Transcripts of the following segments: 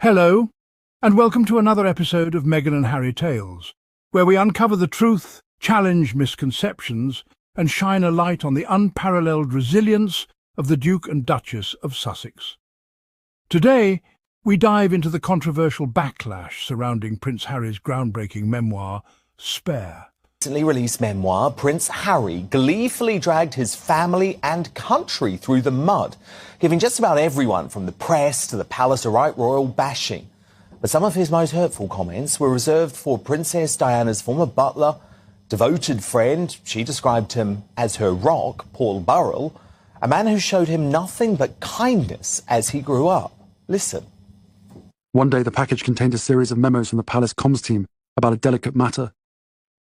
Hello, and welcome to another episode of Meghan and Harry Tales, where we uncover the truth, challenge misconceptions, and shine a light on the unparalleled resilience of the Duke and Duchess of Sussex. Today, we dive into the controversial backlash surrounding Prince Harry's groundbreaking memoir, Spare. Recently released memoir, Prince Harry gleefully dragged his family and country through the mud, giving just about everyone from the press to the palace a right royal bashing. But some of his most hurtful comments were reserved for Princess Diana's former butler, devoted friend. She described him as her rock, Paul Burrell, a man who showed him nothing but kindness as he grew up. Listen. One day the package contained a series of memos from the palace comms team about a delicate matter.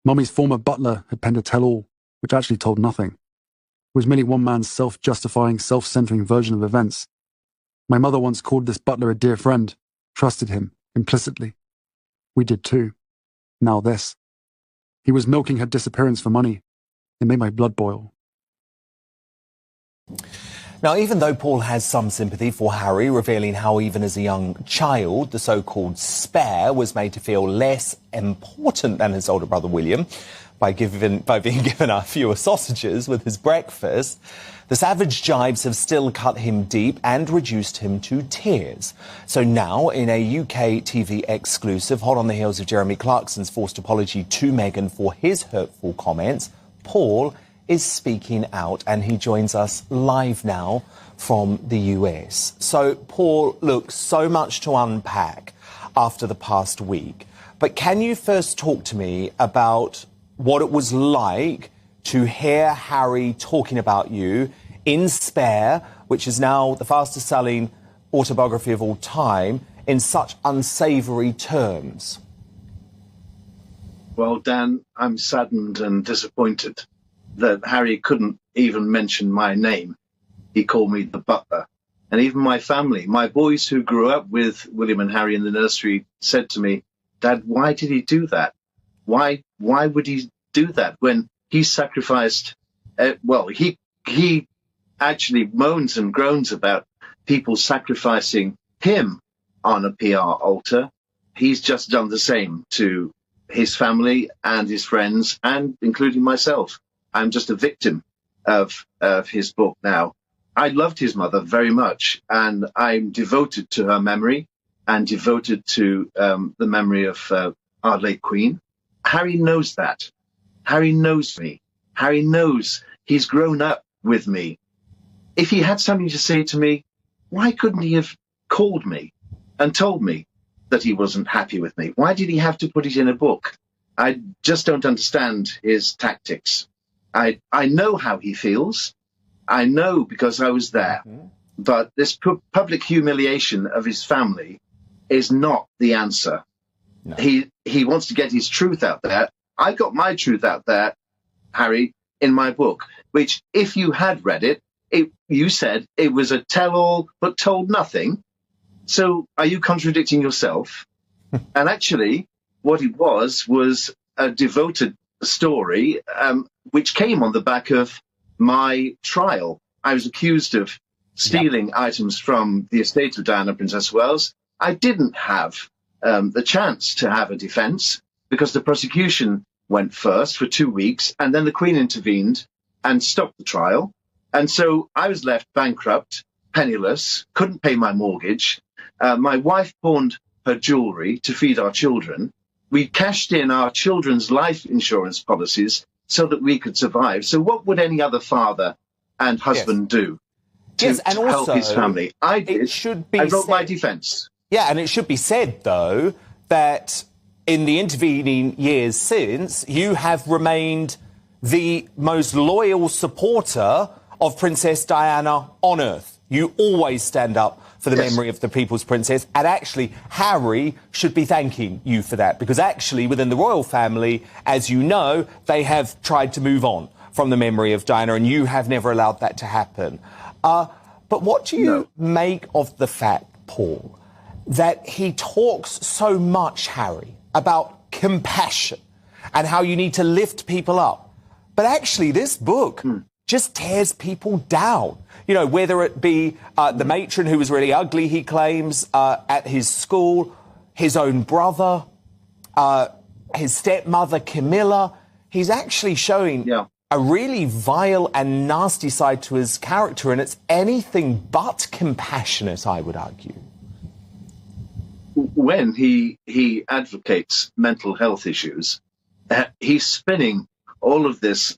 Mummy's former butler had penned a tell-all, which actually told nothing. It was merely one man's self-justifying, self-centering version of events. My mother once called this butler a dear friend, trusted him, implicitly. We did too. Now this. He was milking her disappearance for money. It made my blood boil. Now, even though Paul has some sympathy for Harry, revealing how even as a young child, the so-called spare was made to feel less important than his older brother William by being given a fewer sausages with his breakfast, the savage jibes have still cut him deep and reduced him to tears. So now, in a UK TV exclusive, hot on the heels of Jeremy Clarkson's forced apology to Meghan for his hurtful comments, Paul is speaking out, and he joins us live now from the US. So, Paul, look, so much to unpack after the past week, but can you first talk to me about what it was like to hear Harry talking about you in Spare, which is now the fastest selling autobiography of all time, in such unsavoury terms? Well, Dan, I'm saddened and disappointed that Harry couldn't even mention my name. He called me the butler. And even my family, my boys who grew up with William and Harry in the nursery, said to me, Dad, why did he do that? Why would he do that when he sacrificed? He actually moans and groans about people sacrificing him on a PR altar. He's just done the same to his family and his friends, and including myself. I'm just a victim of his book now. I loved his mother very much, and I'm devoted to her memory and devoted to the memory of our late Queen. Harry knows that. Harry knows me. Harry knows he's grown up with me. If he had something to say to me, why couldn't he have called me and told me that he wasn't happy with me? Why did he have to put it in a book? I just don't understand his tactics. I know how he feels. I know because I was there. But this public humiliation of his family is not the answer. No. He wants to get his truth out there. I got my truth out there, Harry, in my book, which if you had read it, you said it was a tell-all but told nothing. So are you contradicting yourself? And actually, what it was a devoted story, which came on the back of my trial. I was accused of stealing items from the estate of Diana, Princess of Wales. I didn't have the chance to have a defence because the prosecution went first for 2 weeks, and then the Queen intervened and stopped the trial. And so I was left bankrupt, penniless, couldn't pay my mortgage. My wife pawned her jewellery to feed our children. We cashed in our children's life insurance policies so that we could survive. So what would any other father and husband do to help his family? I did. I wrote my defence. Yeah, and it should be said, though, that in the intervening years since, you have remained the most loyal supporter of Princess Diana on earth. You always stand up for the memory of the people's princess. And actually, Harry should be thanking you for that, because actually within the royal family, as you know, they have tried to move on from the memory of Diana, and you have never allowed that to happen. But what do you make of the fact, Paul, that he talks so much, Harry, about compassion and how you need to lift people up? But actually, this book just tears people down. You know, whether it be the matron who was really ugly, he claims, at his school, his own brother, his stepmother, Camilla. He's actually showing a really vile and nasty side to his character, and it's anything but compassionate, I would argue. When he advocates mental health issues, he's spinning all of this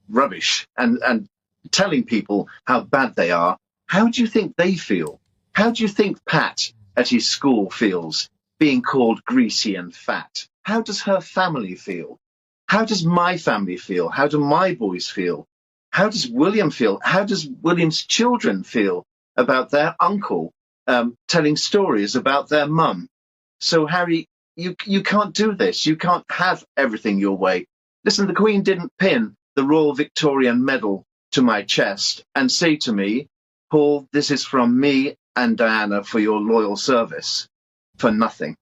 rubbish and telling people how bad they are. How do you think they feel? How do you think Pat at his school feels being called greasy and fat? How does her family feel? How does my family feel? How do my boys feel? How does William feel? How does William's children feel about their uncle telling stories about their mum? So, Harry, you can't do this. You can't have everything your way. Listen, the Queen didn't pin the Royal Victorian Medal to my chest and say to me, Paul, this is from me and Diana for your loyal service, for nothing.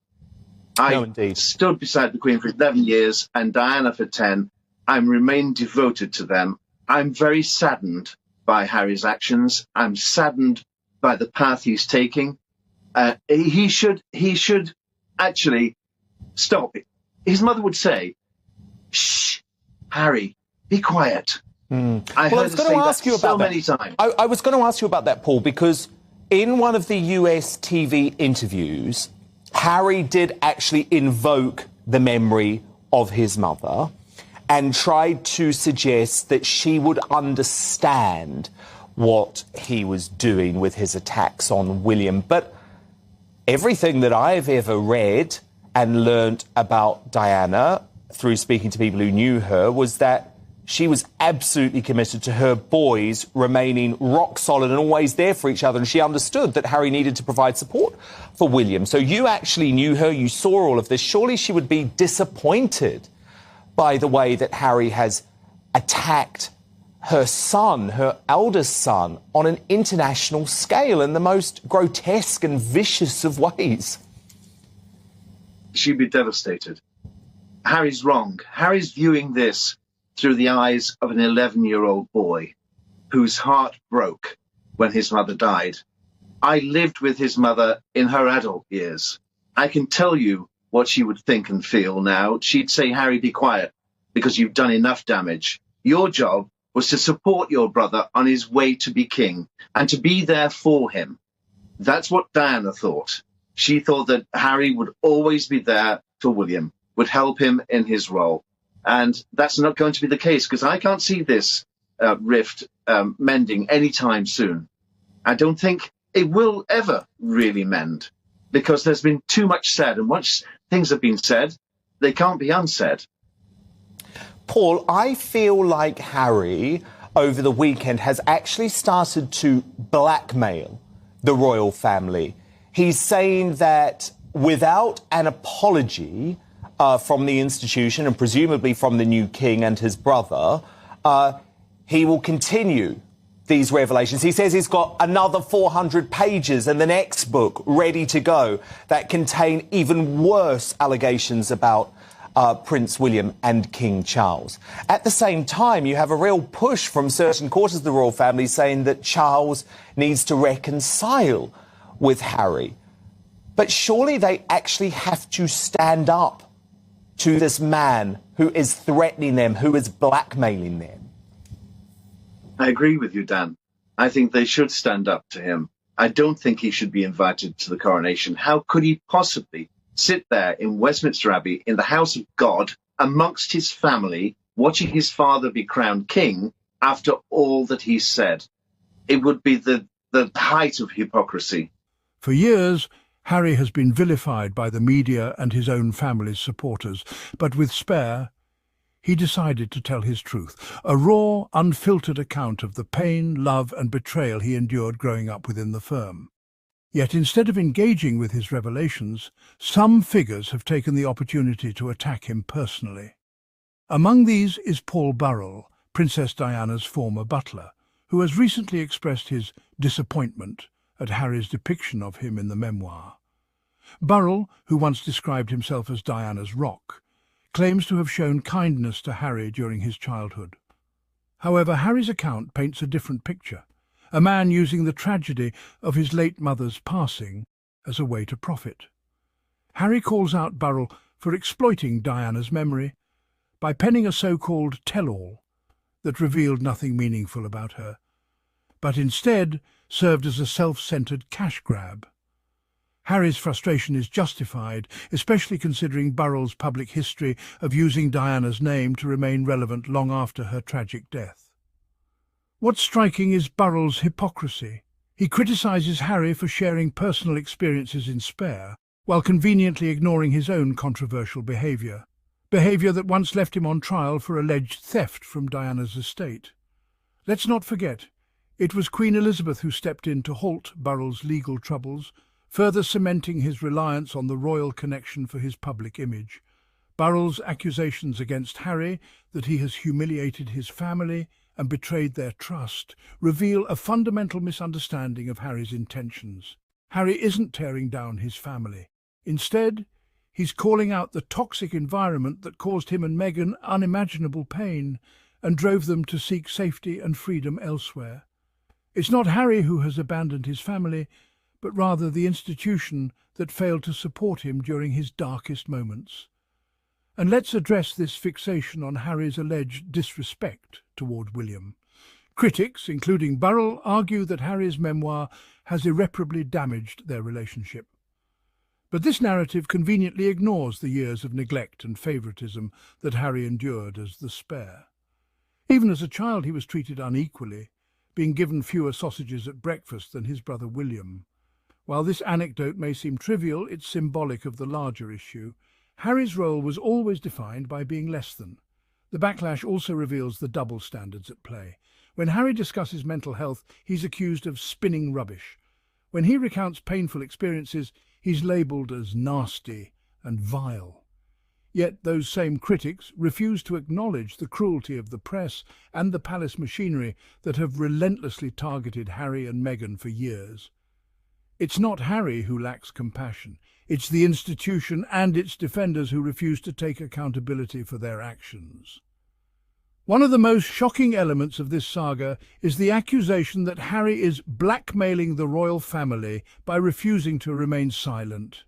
I stood beside the Queen for 11 years and Diana for 10. I'm remained devoted to them. I'm very saddened by Harry's actions. I'm saddened by the path he's taking. He should actually stop. His mother would say, shh, Harry, be quiet. I was going to ask you about that so many times. I was going to ask you about that, Paul, because in one of the US TV interviews, Harry did actually invoke the memory of his mother and tried to suggest that she would understand what he was doing with his attacks on William. But everything that I've ever read and learnt about Diana through speaking to people who knew her was that she was absolutely committed to her boys remaining rock solid and always there for each other. And she understood that Harry needed to provide support for William. So you actually knew her, you saw all of this. Surely she would be disappointed by the way that Harry has attacked her son, her eldest son, on an international scale in the most grotesque and vicious of ways. She'd be devastated. Harry's wrong. Harry's viewing this through the eyes of an 11-year-old boy whose heart broke when his mother died. I lived with his mother in her adult years. I can tell you what she would think and feel now. She'd say, Harry, be quiet, because you've done enough damage. Your job was to support your brother on his way to be king and to be there for him. That's what Diana thought. She thought that Harry would always be there for William, would help him in his role. And that's not going to be the case, because I can't see this rift mending anytime soon. I don't think it will ever really mend, because there's been too much said, and once things have been said, they can't be unsaid. Paul, I feel like Harry, over the weekend, has actually started to blackmail the royal family. He's saying that without an apology from the institution and presumably from the new king and his brother, he will continue these revelations. He says he's got another 400 pages in the next book ready to go that contain even worse allegations about Prince William and King Charles. At the same time, you have a real push from certain quarters of the royal family saying that Charles needs to reconcile with Harry. But surely they actually have to stand up to this man who is threatening them, who is blackmailing them. I agree with you, Dan. I think they should stand up to him. I don't think he should be invited to the coronation. How could he possibly sit there in Westminster Abbey in the house of God amongst his family, watching his father be crowned king after all that he said? It would be the height of hypocrisy. For years, Harry has been vilified by the media and his own family's supporters, but with Spare, he decided to tell his truth, a raw, unfiltered account of the pain, love and betrayal he endured growing up within the firm. Yet instead of engaging with his revelations, some figures have taken the opportunity to attack him personally. Among these is Paul Burrell, Princess Diana's former butler, who has recently expressed his disappointment at Harry's depiction of him in the memoir. Burrell, who once described himself as Diana's rock, claims to have shown kindness to Harry during his childhood. However, Harry's account paints a different picture, a man using the tragedy of his late mother's passing as a way to profit. Harry calls out Burrell for exploiting Diana's memory by penning a so-called tell-all that revealed nothing meaningful about her, but instead served as a self-centered cash grab. Harry's frustration is justified, especially considering Burrell's public history of using Diana's name to remain relevant long after her tragic death. What's striking is Burrell's hypocrisy. He criticises Harry for sharing personal experiences in Spare, while conveniently ignoring his own controversial behaviour that once left him on trial for alleged theft from Diana's estate. Let's not forget, it was Queen Elizabeth who stepped in to halt Burrell's legal troubles, further cementing his reliance on the royal connection for his public image. Burrell's accusations against Harry that he has humiliated his family and betrayed their trust reveal a fundamental misunderstanding of Harry's intentions. Harry isn't tearing down his family. Instead, he's calling out the toxic environment that caused him and Meghan unimaginable pain and drove them to seek safety and freedom elsewhere. It's not Harry who has abandoned his family, but rather the institution that failed to support him during his darkest moments. And let's address this fixation on Harry's alleged disrespect toward William. Critics, including Burrell, argue that Harry's memoir has irreparably damaged their relationship. But this narrative conveniently ignores the years of neglect and favouritism that Harry endured as the Spare. Even as a child he was treated unequally, being given fewer sausages at breakfast than his brother William. While this anecdote may seem trivial, it's symbolic of the larger issue. Harry's role was always defined by being less than. The Backlash also reveals the double standards at play. When Harry discusses mental health, he's accused of spinning rubbish. When he recounts painful experiences, he's labelled as nasty and vile. Yet those same critics refuse to acknowledge the cruelty of the press and the palace machinery that have relentlessly targeted Harry and Meghan for years. It's not Harry who lacks compassion. It's the institution and its defenders who refuse to take accountability for their actions. One of the most shocking elements of this saga is the accusation that Harry is blackmailing the royal family by refusing to remain silent.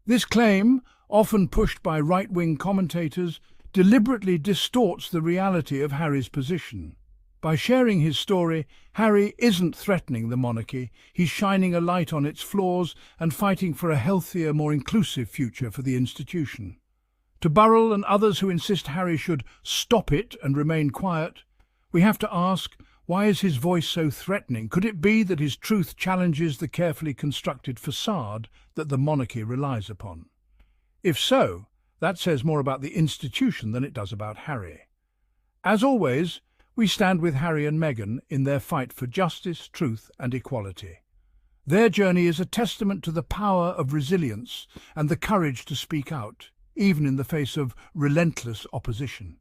This claim, often pushed by right-wing commentators, deliberately distorts the reality of Harry's position. By sharing his story, Harry isn't threatening the monarchy, he's shining a light on its flaws and fighting for a healthier, more inclusive future for the institution. To Burrell and others who insist Harry should stop it and remain quiet, we have to ask, why is his voice so threatening? Could it be that his truth challenges the carefully constructed facade that the monarchy relies upon? If so, that says more about the institution than it does about Harry. As always, we stand with Harry and Meghan in their fight for justice, truth and equality. Their journey is a testament to the power of resilience and the courage to speak out, even in the face of relentless opposition.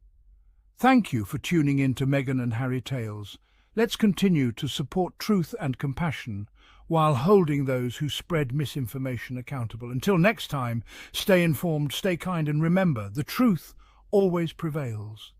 Thank you for tuning in to Meghan and Harry Tales. Let's continue to support truth and compassion while holding those who spread misinformation accountable. Until next time, stay informed, stay kind, and remember, the truth always prevails.